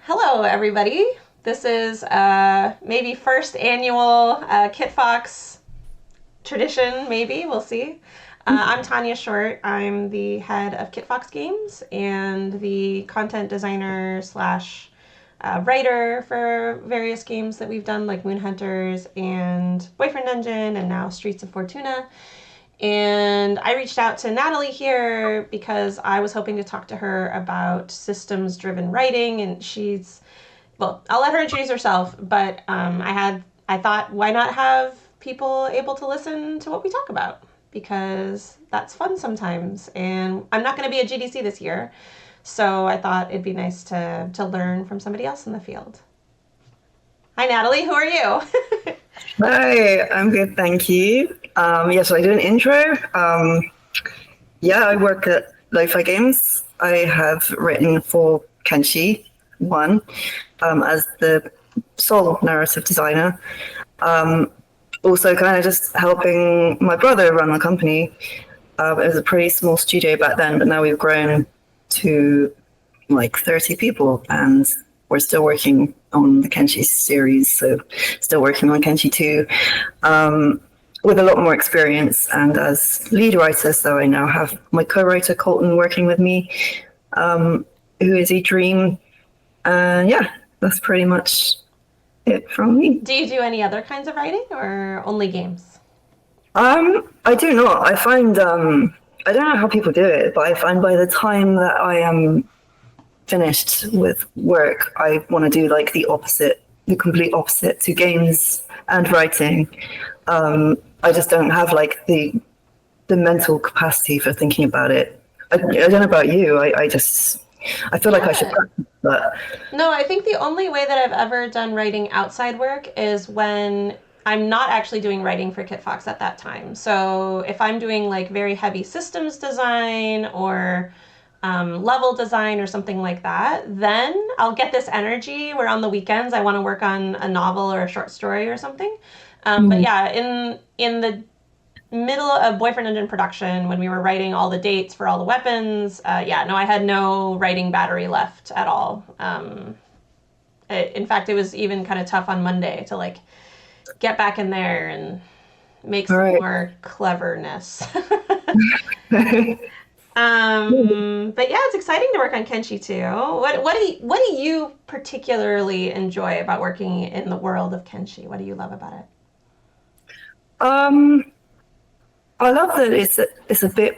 Hello, everybody. This is maybe first annual Kitfox tradition, maybe. We'll see. I'm Tanya Short. I'm the head of Kitfox Games and the content designer slash writer for various games that we've done, like Moon Hunters and Boyfriend Dungeon, and now Streets of Fortuna. And I reached out to Natalie here because I was hoping to talk to her about systems driven writing. And I'll let her introduce herself, but I thought, why not have people able to listen to what we talk about? Because that's fun sometimes. And I'm not going to be at GDC this year, so I thought it'd be nice to learn from somebody else in the field. Hi, Natalie. Who are you? Hi, I'm good, thank you. So I did an intro. I work at Lo-Fi Games. I have written for Kenshi 1 as the sole narrative designer. Also kind of just helping my brother run the company. It was a pretty small studio back then, but now we've grown to like 30 people, and we're still working on the Kenshi series, so still working on Kenshi 2 with a lot more experience and as lead writer. So I now have my co-writer Colton working with me, who is a dream. That's pretty much it from me. Do you do any other kinds of writing or only games? I do not. I find, I don't know how people do it, but I find by the time that I am finished with work, I want to do like the complete opposite to games and writing. I just don't have like the mental capacity for thinking about it. I don't know about you. I feel like I should practice that. No, I think the only way that I've ever done writing outside work is when I'm not actually doing writing for Kitfox at that time. So if I'm doing like very heavy systems design or level design or something like that, then I'll get this energy where on the weekends I want to work on a novel or a short story or something. But yeah, in the middle of Boyfriend Dungeon production, when we were writing all the dates for all the weapons, I had no writing battery left at all. In fact, it was even kind of tough on Monday to like get back in there and make some more cleverness. But yeah, it's exciting to work on Kenshi too. What do you particularly enjoy about working in the world of Kenshi? What do you love about it? I love that it's a bit.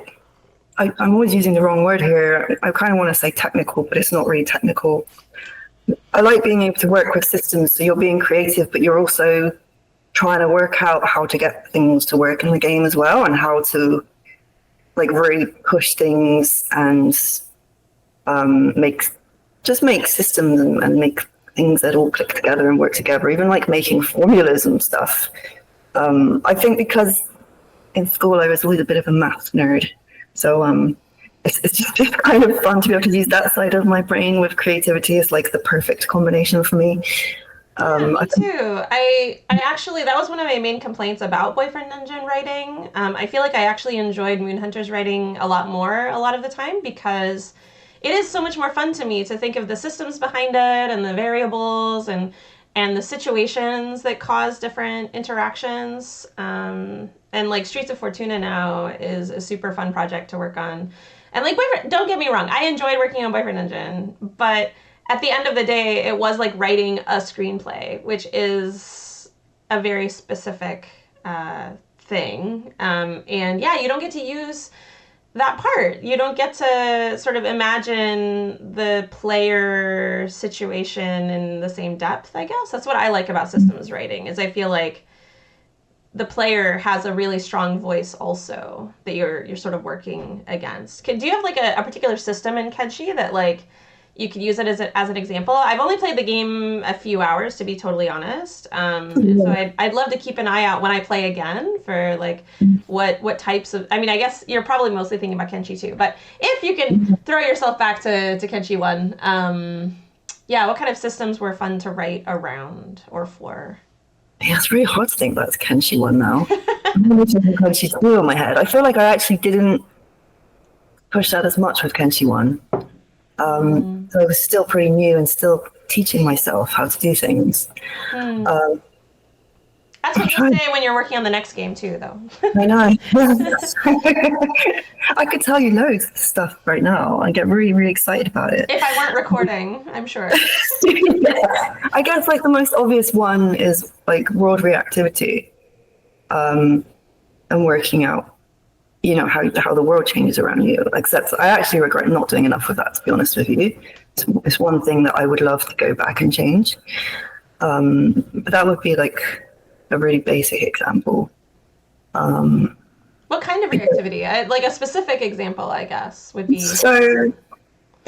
I'm always using the wrong word here. I kind of want to say technical, but it's not really technical. I like being able to work with systems, so you're being creative, but you're also trying to work out how to get things to work in the game as well, and how to like really push things and make systems and make things that all click together and work together, even like making formulas and stuff. I think because in school I was always a bit of a math nerd, so it's just kind of fun to be able to use that side of my brain with creativity. It's like the perfect combination for me. Me too. I actually, that was one of my main complaints about Boyfriend Dungeon writing. I feel like I actually enjoyed Moon Hunters writing a lot of the time, because it is so much more fun to me to think of the systems behind it and the variables and the situations that cause different interactions. And like Streets of Fortuna now is a super fun project to work on. And like don't get me wrong, I enjoyed working on Boyfriend Dungeon, but at the end of the day, it was like writing a screenplay, which is a very specific thing. And yeah, you don't get to use that part. You don't get to sort of imagine the player situation in the same depth, I guess. That's what I like about systems writing, is I feel like the player has a really strong voice also that you're sort of working against. Do you have like a particular system in Kenshi that like you could use it as an example? I've only played the game a few hours, to be totally honest. So I'd love to keep an eye out when I play again for like what types of, I mean, I guess you're probably mostly thinking about Kenshi 2, but if you can throw yourself back to Kenshi 1, what kind of systems were fun to write around or for? Yeah, it's really hard to think about Kenshi 1 now. I'm really thinking Kenshi 2 in my head. I feel like I actually didn't push that as much with Kenshi 1. So it was still pretty new and still teaching myself how to do things. That's what you'll say when you're working on the next game too, though. I know. I could tell you loads of stuff right now. I get really, really excited about it. If I weren't recording, I'm sure. Yeah. I guess like the most obvious one is like world reactivity, and working out, you know, how the world changes around you. Except I actually regret not doing enough of that, to be honest with you. It's one thing that I would love to go back and change. But that would be like a really basic example. What kind of reactivity? Like a specific example, I guess, would be. So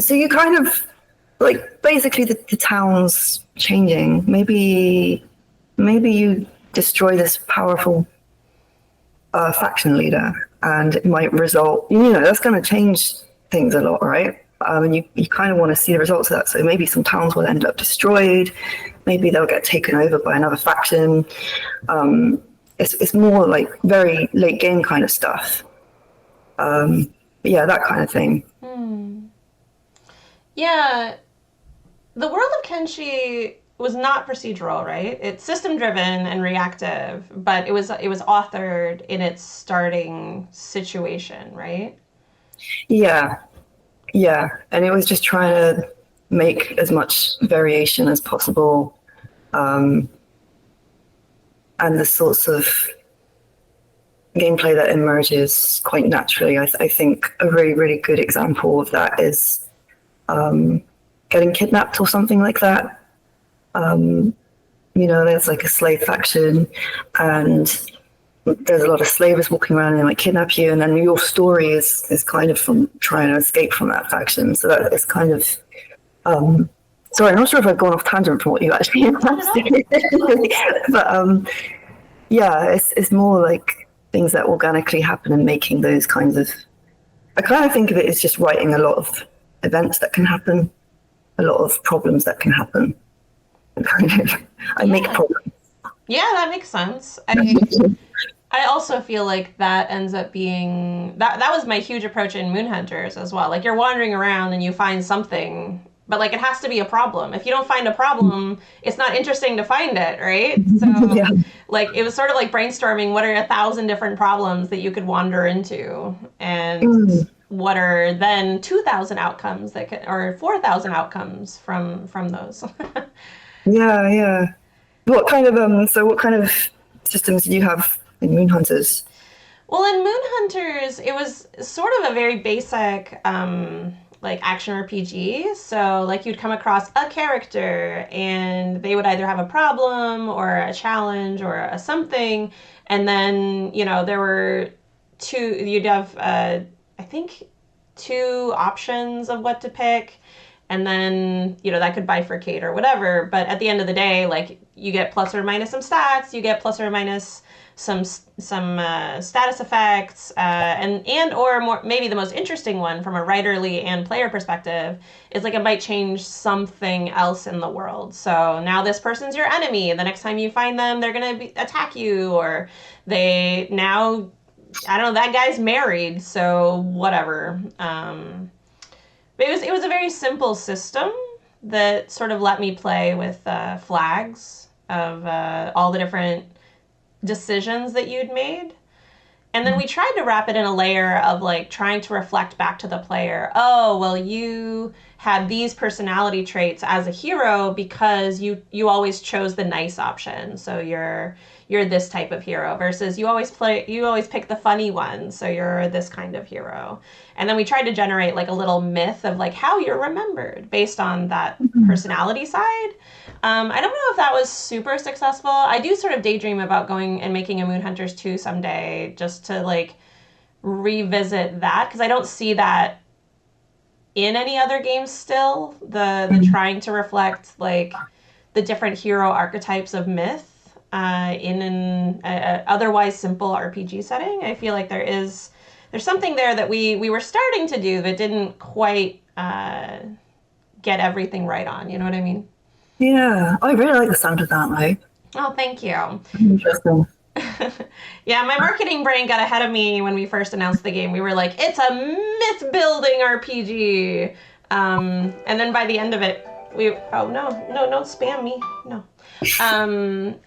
you kind of like basically the town's changing. Maybe you destroy this powerful faction leader, and it might result. You know, that's going to change things a lot, right? And you kind of want to see the results of that. So maybe some towns will end up destroyed. Maybe they'll get taken over by another faction. It's more like very late game kind of stuff. Yeah, that kind of thing. Yeah, the world of Kenshi was not procedural, right? It's system driven and reactive, but it was authored in its starting situation, right? Yeah, and it was just trying to make as much variation as possible, and the sorts of gameplay that emerges quite naturally. I think a really, really good example of that is getting kidnapped or something like that. You know, there's like a slave faction, and there's a lot of slavers walking around and they might kidnap you, and then your story is kind of from trying to escape from that faction. So that is kind of sorry, I'm not sure if I've gone off tangent from what you actually asked. But yeah, it's more like things that organically happen and making those kinds of. I kind of think of it as just writing a lot of events that can happen, a lot of problems that can happen. I make problems. Yeah, that makes sense. I also feel like that ends up being that was my huge approach in Moonhunters as well. Like you're wandering around and you find something, but like it has to be a problem. If you don't find a problem, it's not interesting to find it, right? So like it was sort of like brainstorming what are 1,000 different problems that you could wander into, and what are then 2,000 outcomes that could, or 4,000 outcomes from those. Yeah. What kind of systems do you have in Moonhunters? Well, in Moonhunters, it was sort of a very basic like action RPG. So like you'd come across a character and they would either have a problem or a challenge or a something, and then you know there were you'd have I think 2 options of what to pick. And then, you know, that could bifurcate or whatever. But at the end of the day, like you get plus or minus some stats, you get plus or minus some status effects, and or more, maybe the most interesting one from a writerly and player perspective is like it might change something else in the world. So now this person's your enemy. The next time you find them, they're going to attack you, or they now, I don't know, that guy's married, so whatever. It was a very simple system that sort of let me play with flags of all the different decisions that you'd made. And then we tried to wrap it in a layer of like trying to reflect back to the player. Oh, well, you had these personality traits as a hero because you always chose the nice option. So you're this type of hero versus you always pick the funny one. So you're this kind of hero. And then we tried to generate like a little myth of like how you're remembered based on that personality side. I don't know if that was super successful. I do sort of daydream about going and making a Moonhunters 2 someday just to like revisit that, because I don't see that in any other games still. The trying to reflect like the different hero archetypes of myth in an otherwise simple RPG setting. I feel like there's something there that we were starting to do that didn't quite get everything right on. You know what I mean? Yeah, I really like the sound of that, though. Oh, thank you. Interesting. Yeah, my marketing brain got ahead of me when we first announced the game. We were like, it's a myth-building RPG. And then by the end of it, Don't spam me. No.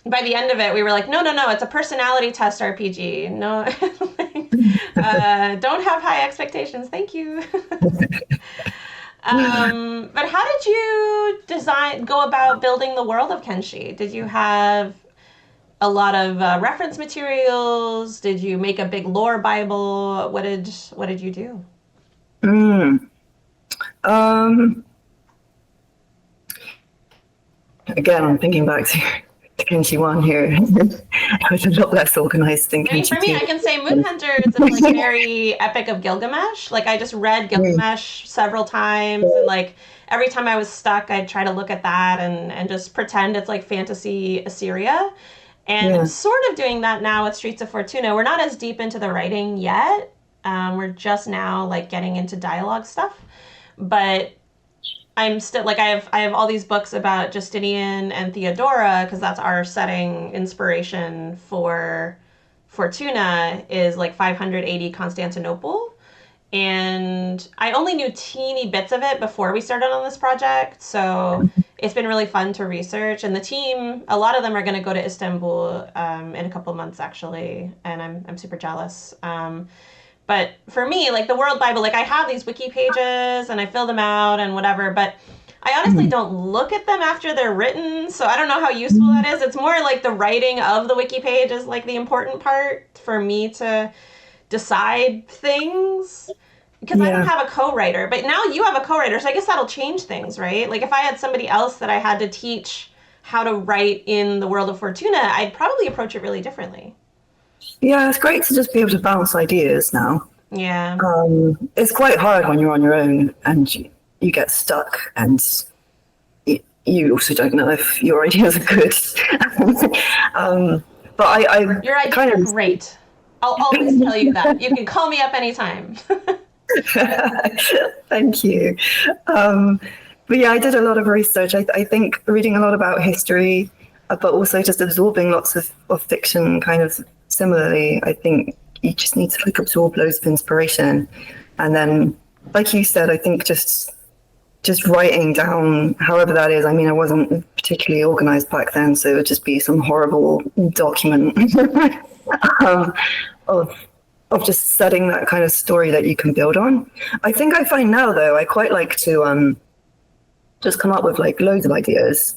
By the end of it, we were like, no, it's a personality test RPG. No, don't have high expectations. Thank you. But how did you go about building the world of Kenshi? Did you have a lot of reference materials? Did you make a big lore Bible? What did you do? Again, I'm thinking back to Kenshi 1 here. I was a lot less organized than Kenshi 2. For me, I can say Moonhunters is like very Epic of Gilgamesh. Like, I just read Gilgamesh several times, and like every time I was stuck, I'd try to look at that and just pretend it's like fantasy Assyria. And I'm sort of doing that now with Streets of Fortuna. We're not as deep into the writing yet. We're just now like getting into dialogue stuff, but I'm still like I have all these books about Justinian and Theodora, because that's our setting inspiration for Fortuna is like 580 Constantinople. And I only knew teeny bits of it before we started on this project, so it's been really fun to research. And the team, a lot of them are going to go to Istanbul in a couple of months actually, and I'm super jealous. But for me, like the World Bible, like I have these wiki pages and I fill them out and whatever, but I honestly don't look at them after they're written, so I don't know how useful that is. It's more like the writing of the wiki page is like the important part for me to decide things, because I don't have a co-writer. But now you have a co-writer, so I guess that'll change things, right? Like if I had somebody else that I had to teach how to write in the world of Fortuna, I'd probably approach it really differently. Yeah, it's great to just be able to bounce ideas now. Yeah. It's quite hard when you're on your own and you get stuck, and you also don't know if your ideas are good. But your ideas are great. I'll always tell you that. You can call me up anytime. Thank you. But yeah, I did a lot of research. I think reading a lot about history, but also just absorbing lots of fiction kind of similarly. I think you just need to like absorb loads of inspiration. And then, like you said, I think just writing down, however that is. I mean, I wasn't particularly organized back then, so it would just be some horrible document of just setting that kind of story that you can build on. I think I find now, though, I quite like to just come up with like loads of ideas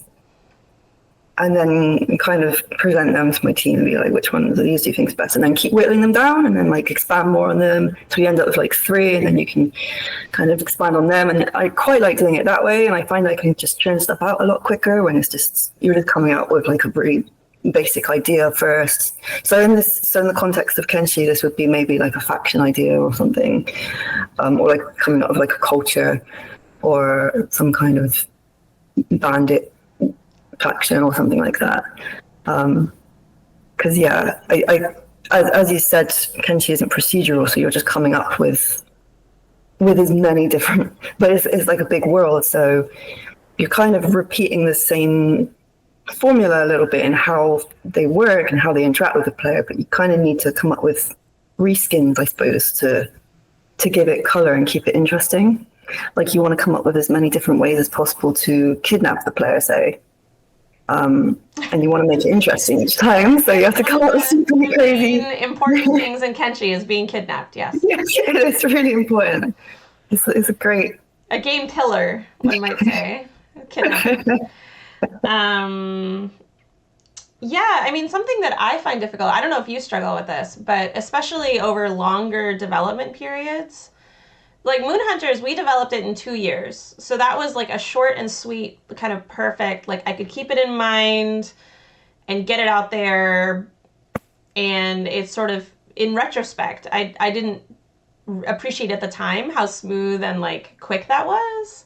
and then kind of present them to my team and be like, which ones of these do you think is best? And then keep whittling them down and then like expand more on them. So you end up with like 3, and then you can kind of expand on them. And I quite like doing it that way. And I find I can just churn stuff out a lot quicker when it's just, you're just coming out with like a very basic idea first. So in the context of Kenshi, this would be maybe like a faction idea or something, or like coming up with like a culture or some kind of bandit faction or something like that. Because as you said, Kenshi isn't procedural, so you're just coming up with as many different, but it's like a big world, so you're kind of repeating the same formula a little bit in how they work and how they interact with the player, but you kind of need to come up with reskins, I suppose, to give it color and keep it interesting. Like you want to come up with as many different ways as possible to kidnap the player, say. And you want to make it interesting each time, so you have to come up with something crazy. Important things in Kenshi is being kidnapped, yes. Yes, it's really important. It's a great... A game pillar, one might say. Kidnapping. Yeah, I mean, something that I find difficult, I don't know if you struggle with this, but especially over longer development periods, like Moonhunters, we developed it in 2 years. So that was like a short and sweet, kind of perfect, like I could keep it in mind and get it out there. And it's sort of, in retrospect, I didn't appreciate at the time how smooth and like quick that was.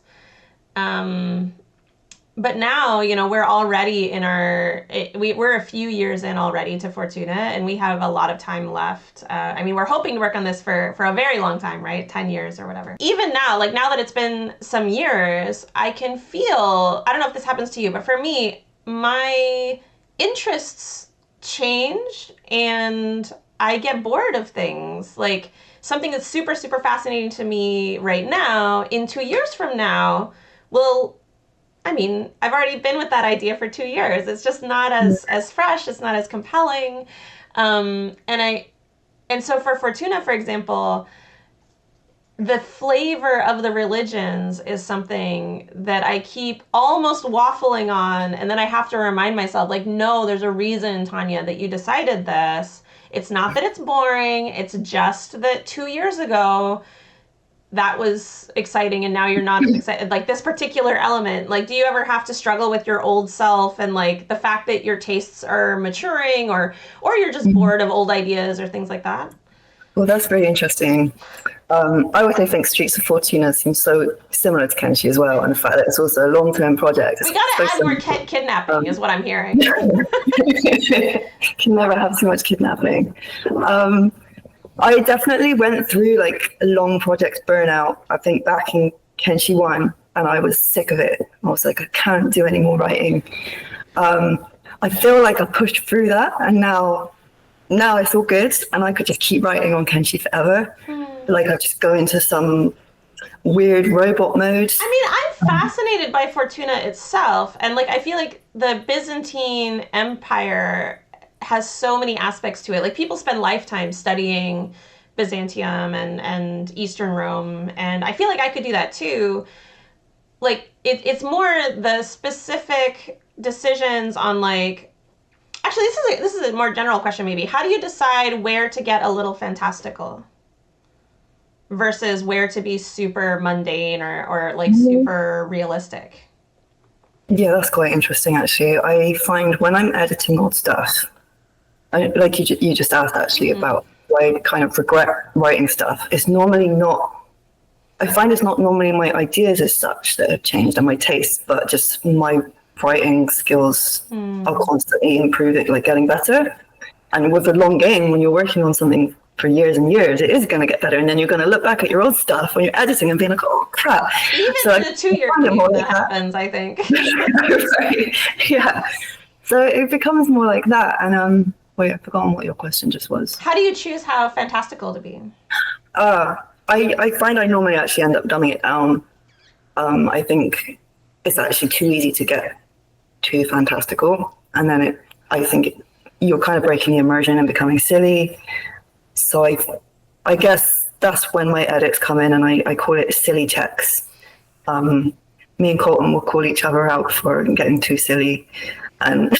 But now, you know, we're already in we're a few years in already to Fortuna, and we have a lot of time left. I mean, we're hoping to work on this for a very long time, right? 10 years or whatever. Even now, like now that it's been some years, I can feel, I don't know if this happens to you, but for me, my interests change and I get bored of things. Like something that's super, super fascinating to me right now, in 2 years from now, will, I mean, I've already been with that idea for 2 years. It's just not as fresh. It's not as compelling. And so for Fortuna, for example, the flavor of the religions is something that I keep almost waffling on, and then I have to remind myself, like, no, there's a reason, Tanya, that you decided this. It's not that it's boring. It's just that 2 years ago that was exciting and now you're not as excited. Like this particular element, like, do you ever have to struggle with your old self and like the fact that your tastes are maturing, or you're just bored of old ideas or things like that? Well, that's very interesting. I also think Streets of Fortuna seems so similar to Kenshi as well, and the fact that it's also a long-term project. We gotta add more kidnapping, is what I'm hearing. Can never have too much kidnapping. I definitely went through like a long project burnout, I think back in Kenshi 1, and I was sick of it. I was like, I can't do any more writing. I feel like I pushed through that, and now it's all good, and I could just keep writing on Kenshi forever. Like I just go into some weird robot mode. I mean, I'm fascinated by Fortuna itself, and like I feel like the Byzantine Empire has so many aspects to it. Like people spend lifetimes studying Byzantium and Eastern Rome, and I feel like I could do that too. Like it's more the specific decisions on like. Actually, this is a more general question maybe. How do you decide where to get a little fantastical versus where to be super mundane or like super realistic? Yeah, that's quite interesting actually. I find when I'm editing old stuff, like you just asked actually about why I kind of regret writing stuff. It's normally not. I find it's not normally my ideas as such that have changed and my tastes, but just my writing skills are constantly improving, like getting better. And with a long game, when you're working on something for years and years, it is going to get better. And then you're going to look back at your old stuff when you're editing and being like, oh crap. Even so in the 2-year game that happens, I think. Right. Yeah. So it becomes more like that. And wait, I've forgotten what your question just was. How do you choose how fantastical to be? I find I normally actually end up dumbing it down. I think it's actually too easy to get too fantastical, and then I think you're kind of breaking the immersion and becoming silly. So I guess that's when my edits come in, and I call it silly checks. Me and Colton will call each other out for getting too silly and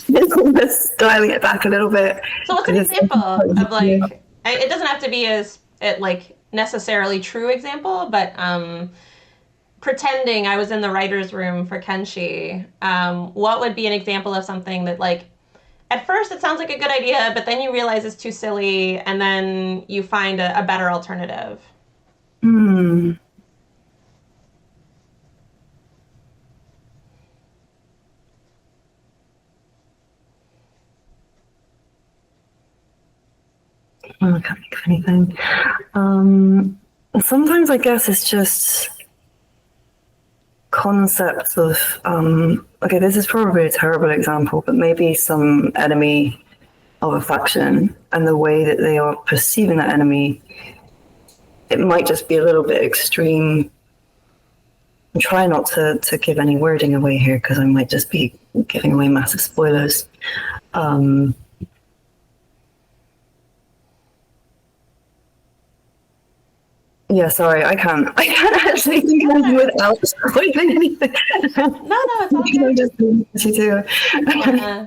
just dialing it back a little bit. So what's an example of like, it doesn't have to be as like necessarily true example, but pretending I was in the writer's room for Kenshi, what would be an example of something that like, at first it sounds like a good idea, but then you realize it's too silly, and then you find a better alternative? I can't think of anything. Sometimes I guess it's just concepts of okay, this is probably a terrible example, but maybe some enemy of a faction and the way that they are perceiving that enemy, it might just be a little bit extreme. I'm trying not to give any wording away here because I might just be giving away massive spoilers. Yeah, sorry, I can't actually think of anything without spoiling anything. No, it's all good. Just too. Yeah.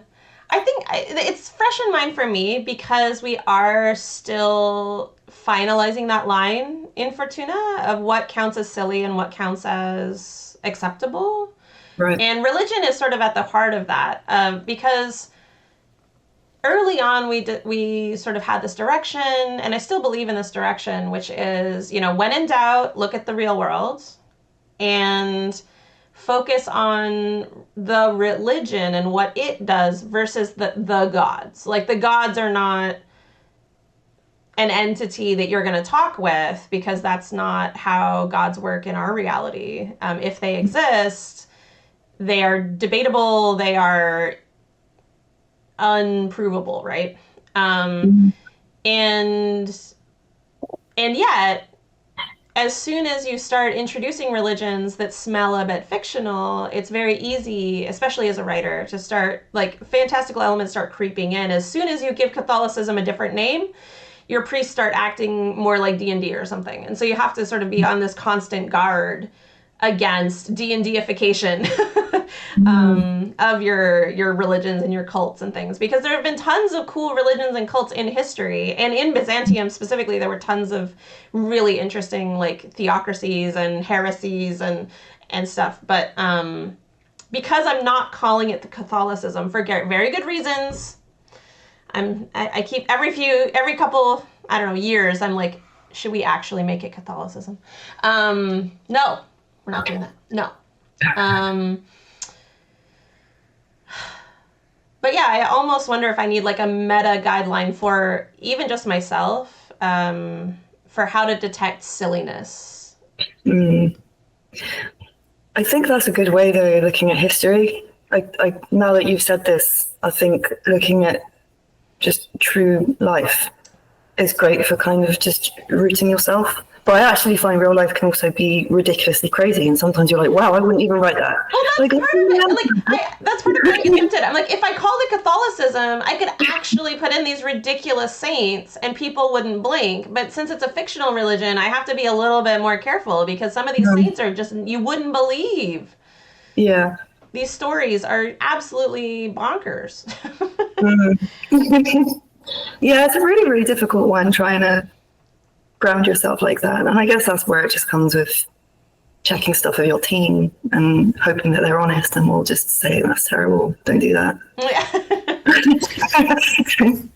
I think it's fresh in mind for me because we are still finalizing that line in Fortuna of what counts as silly and what counts as acceptable. Right. And religion is sort of at the heart of that, because early on we sort of had this direction, and I still believe in this direction, which is, when in doubt, look at the real world and focus on the religion and what it does versus the gods. Like the gods are not an entity that you're going to talk with, because that's not how gods work in our reality. If they exist, they are debatable, they are unprovable, right? And yet as soon as you start introducing religions that smell a bit fictional, it's very easy, especially as a writer, to start, like, fantastical elements start creeping in. As soon as you give Catholicism a different name, your priests start acting more like D&D or something. And so you have to sort of be on this constant guard against D&Dification of your religions and your cults and things, because there have been tons of cool religions and cults in history, and in Byzantium specifically there were tons of really interesting like theocracies and heresies and stuff, but because I'm not calling it the Catholicism for very good reasons, I keep every couple, I don't know, years, I'm like, should we actually make it Catholicism? No, we're not doing that. No. But yeah, I almost wonder if I need like a meta guideline for even just myself, for how to detect silliness. I think that's a good way though, looking at history. Now that you've said this, I think looking at just true life is great for kind of just rooting yourself. But I actually find real life can also be ridiculously crazy, and sometimes you're like, wow, I wouldn't even write that. Well, that's part of it. That's part of being tempted. I'm like, if I called it Catholicism, I could actually put in these ridiculous saints and people wouldn't blink. But since it's a fictional religion, I have to be a little bit more careful, because some of these saints are just, you wouldn't believe. Yeah. These stories are absolutely bonkers. Yeah, it's a really, really difficult one, trying to ground yourself like that. And I guess that's where it just comes with checking stuff with your team and hoping that they're honest and will just say, that's terrible, don't do that.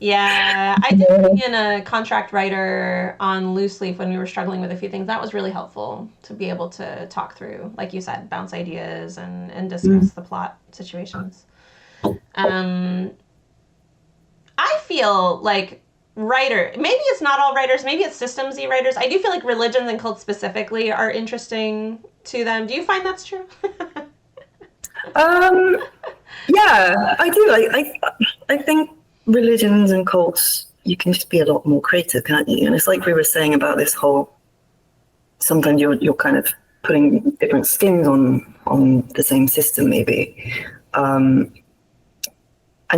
Yeah, I did bring in a contract writer on Loose Leaf when we were struggling with a few things. That was really helpful to be able to talk through, like you said, bounce ideas and discuss the plot situations. I feel like maybe it's not all writers, maybe it's systems-y writers. I do feel like religions and cults specifically are interesting to them. Do you find that's true? Yeah, I do. I think religions and cults, you can just be a lot more creative, can't you? And it's like we were saying about this whole, sometimes you're kind of putting different skins on the same system maybe. And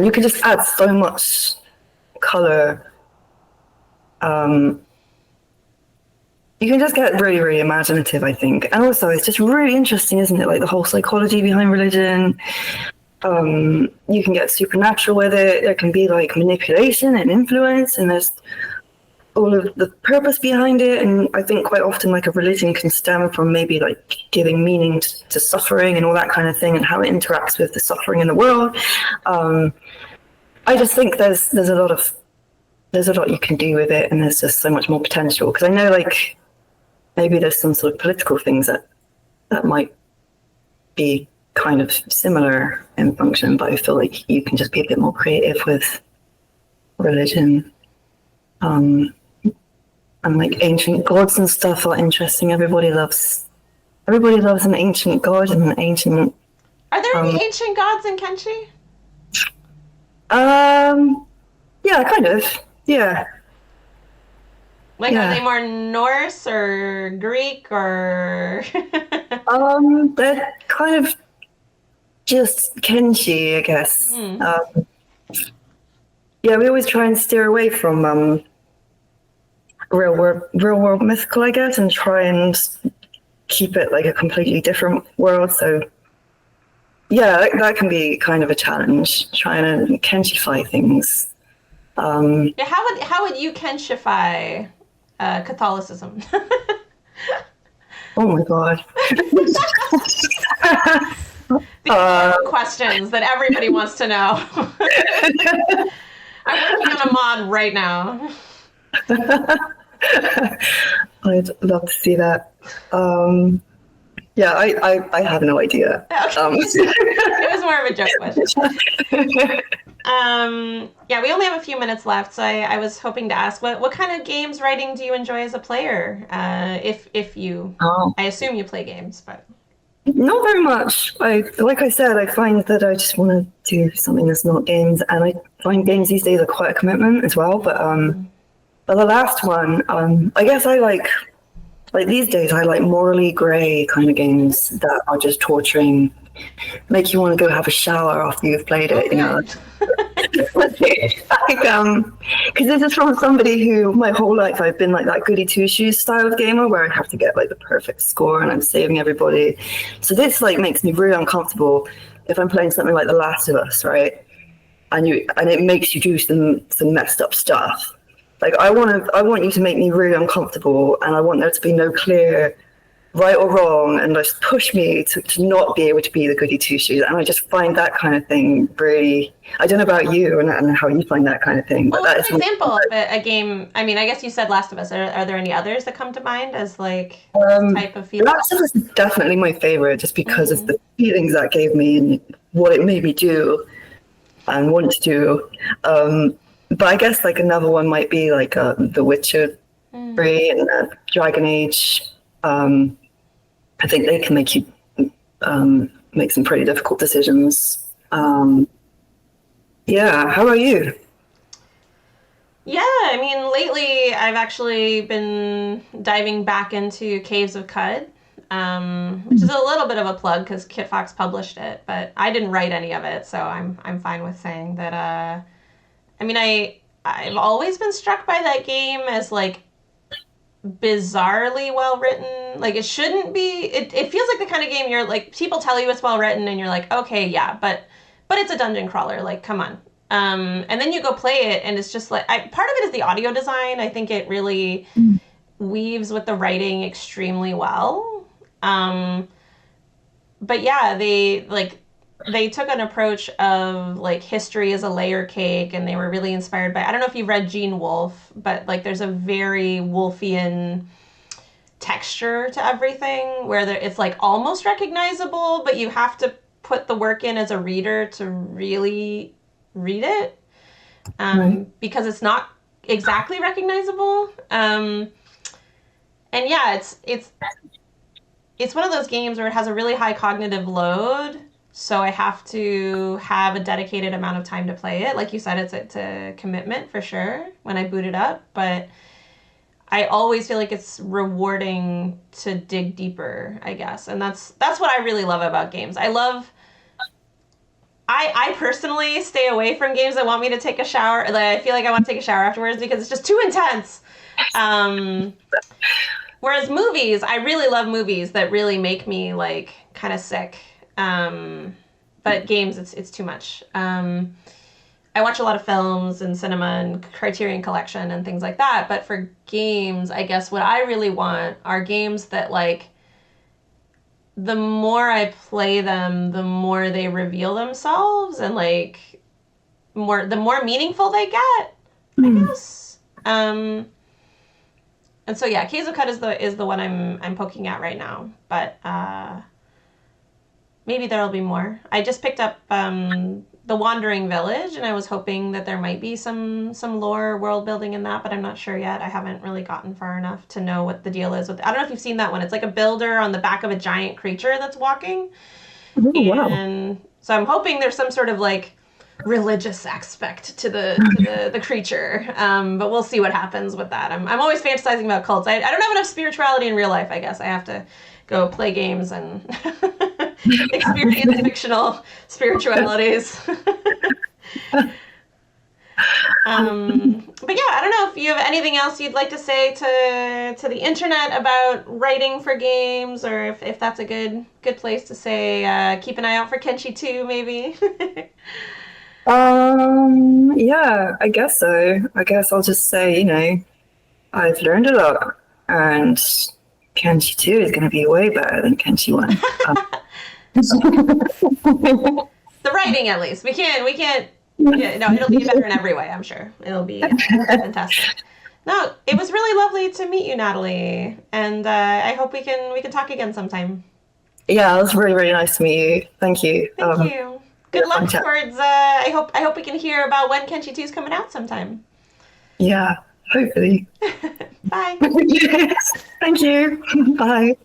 you can just add so much color. You can just get really, really imaginative, I think. And also, it's just really interesting, isn't it? Like the whole psychology behind religion. You can get supernatural with it. There can be like manipulation and influence, and there's all of the purpose behind it. And I think quite often like a religion can stem from maybe like giving meaning to suffering and all that kind of thing, and how it interacts with the suffering in the world. I just think there's a lot you can do with it, and there's just so much more potential. Because I know like maybe there's some sort of political things that might be kind of similar in function, but I feel like you can just be a bit more creative with religion. And like ancient gods and stuff are interesting. Everybody loves an ancient god and an ancient. Are there any ancient gods in Kenshi? Yeah, kind of. Yeah. Like, are they more Norse or Greek or? They're kind of just Kenshi, I guess. Yeah, we always try and steer away from real world mythical, I guess, and try and keep it like a completely different world. So yeah, that can be kind of a challenge, trying to Kenshify things. Yeah, how would you Kenshify Catholicism? Oh my god. These questions that everybody wants to know. I'm working on a mod right now. I'd love to see that. Yeah, I have no idea. Okay. It was more of a joke question. Yeah, we only have a few minutes left, so I was hoping to ask, what kind of games writing do you enjoy as a player? If you, I assume you play games, but not very much. Like I said, I find that I just want to do something that's not games, and I find games these days are quite a commitment as well. But the last one, I guess I like like these days I like morally grey kind of games that are just torturing, make you want to go have a shower after you've played it, you know. Like, because this is from somebody who my whole life I've been like that goody two shoes style of gamer where I have to get like the perfect score and I'm saving everybody. So this like makes me really uncomfortable if I'm playing something like The Last of Us, right? And it makes you do some messed up stuff. Like I want you to make me really uncomfortable, and I want there to be no clear right or wrong, and just push me to not be able to be the goody two shoes. And I just find that kind of thing really. I don't know about you and how you find that kind of thing. But what's an example of a game? I mean, I guess you said Last of Us. Are there any others that come to mind as like type of feeling? Last of Us is definitely my favorite, just because of the feelings that gave me and what it made me do and want to do. But I guess like another one might be like The Witcher 3 and Dragon Age. I think they can make you make some pretty difficult decisions. Yeah, how about you? Yeah, I mean, lately I've actually been diving back into Caves of Cud, which is a little bit of a plug because Kitfox published it, but I didn't write any of it, so I'm fine with saying that. I mean, I've always been struck by that game as like bizarrely well written. Like it shouldn't be. It feels like the kind of game you're like people tell you it's well written and you're like, okay, yeah, but it's a dungeon crawler. Like, come on. And then you go play it and it's just like part of it is the audio design. I think it really weaves with the writing extremely well. But yeah, they took an approach of like history as a layer cake, and they were really inspired by, I don't know if you've read Gene Wolfe, but like there's a very Wolfian texture to everything where it's like almost recognizable, but you have to put the work in as a reader to really read it, because it's not exactly recognizable. And yeah, it's one of those games where it has a really high cognitive load. So I have to have a dedicated amount of time to play it. Like you said, it's a commitment for sure when I boot it up. But I always feel like it's rewarding to dig deeper, I guess. And that's what I really love about games. I personally stay away from games that want me to take a shower. Like, I feel like I want to take a shower afterwards because it's just too intense. Whereas movies, I really love movies that really make me like kind of sick. But games, it's too much. I watch a lot of films and cinema and Criterion Collection and things like that. But for games, I guess what I really want are games that like, the more I play them, the more they reveal themselves and like the more meaningful they get, I guess. And so yeah, Caves of Cud is the one I'm poking at right now. But maybe there'll be more. I just picked up The Wandering Village, and I was hoping that there might be some lore world building in that, but I'm not sure yet. I haven't really gotten far enough to know what the deal is with it. I don't know if you've seen that one. It's like a builder on the back of a giant creature that's walking. Oh, wow. And so I'm hoping there's some sort of like religious aspect to the creature. But we'll see what happens with that. I'm always fantasizing about cults. I don't have enough spirituality in real life, I guess. I have to go play games and experience fictional spiritualities. But yeah, I don't know if you have anything else you'd like to say to the internet about writing for games, or if that's a good place to say keep an eye out for Kenshi 2, maybe. Yeah, I guess so. I guess I'll just say, I've learned a lot, and Kenshi 2 is going to be way better than Kenshi 1. The writing, at least. We can't. Yeah, no, it'll be better in every way, I'm sure. It'll be fantastic. No, it was really lovely to meet you, Natalie, and I hope we can talk again sometime. Yeah, it was really, really nice to meet you. Thank you. Thank you. Good luck towards. I hope we can hear about when Kenshi 2 is coming out sometime. Yeah, hopefully. Bye. Yes, thank you. Bye.